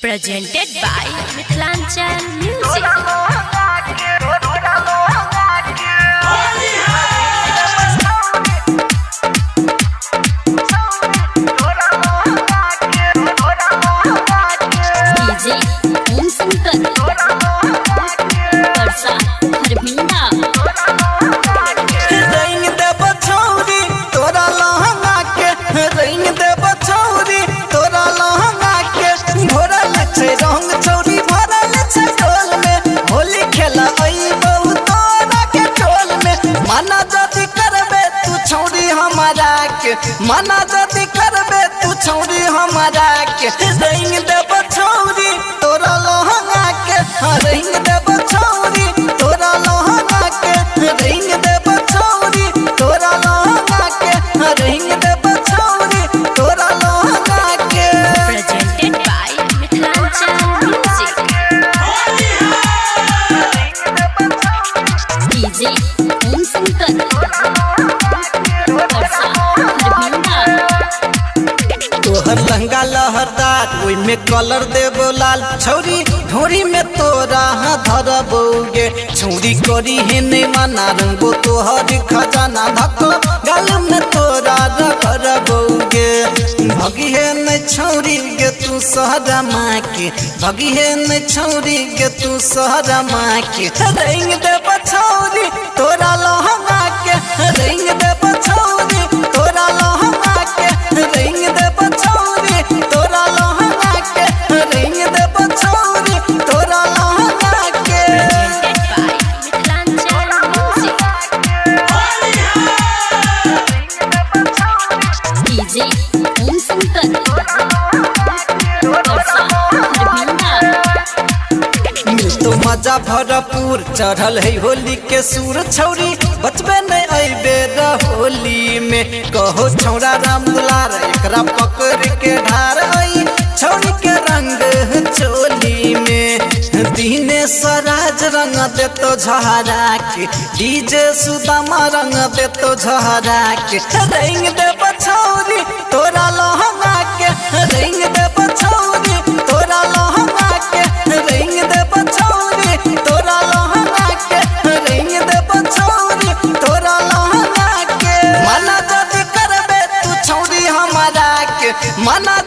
Presented by Mithilanchal Music. DJ Om Shankar Parsa Harbinda रंग दे बछौरी तोरा लहंगा के रंग दे बछौरी तोरा लहंगा के भरल छै रंग छौरी भरल छै टोल में होली खेला अइबौ तोरा के टोल में मना जदी करबे तू छौरी हमारा के मना जदी करबे तू छौरी हमारा के रंग दे बछौरी तोरा लहंगा के रंग दे बछौरी तोरा लहंगा के रंग दे बछौरी तोरा लहंगा के रंग दे बछौरी तोरा लहंगा के Presented by Mithilanchal Music. DJ Om Shankar Parsa Harbinda तोहर लहंगा लहरदार ओई में कलर देबो लाल छौरी ढोरी में तोरा धरबोगे छौरी करी है नहीं माना रंगो तोहर खजाना धक्को गाल में तोरा रगड़बोगे भगी है न छौरी गे तू सहरा माँ के भगी है न छौरी गे तू सहरा माँ के रंग दे बछौरी तोरा लहंगा के रंग दे बछौरी तोरा लहंगा के रंग दे बछौरी तोरा लहंगा के रंग दे बछौरी तोरा लहंगा के Presented by Mithilanchal Music. DJ Om Shankar Parsa Harbinda तो मजा भरपूर चढ़ल है होली के सूर छौरी बचबे नहीं अबे होली में कहो छौरा राम दुलार एकरा पकड़ के ढार आई छौरी के रंग चोली में दीने स्वराज रंग दे तो झहरा के डीजे सुदामा रंग दे तो झहरा के रंग दे बछौरी तोरा लहंगा के रंग दे बछौरी तोरा लहंगा के रंग दे बछौरी तोरा लहंगा के रंग दे बछौरी तोरा लहंगा के मना जदी करबे तू छौरी हमारा के मना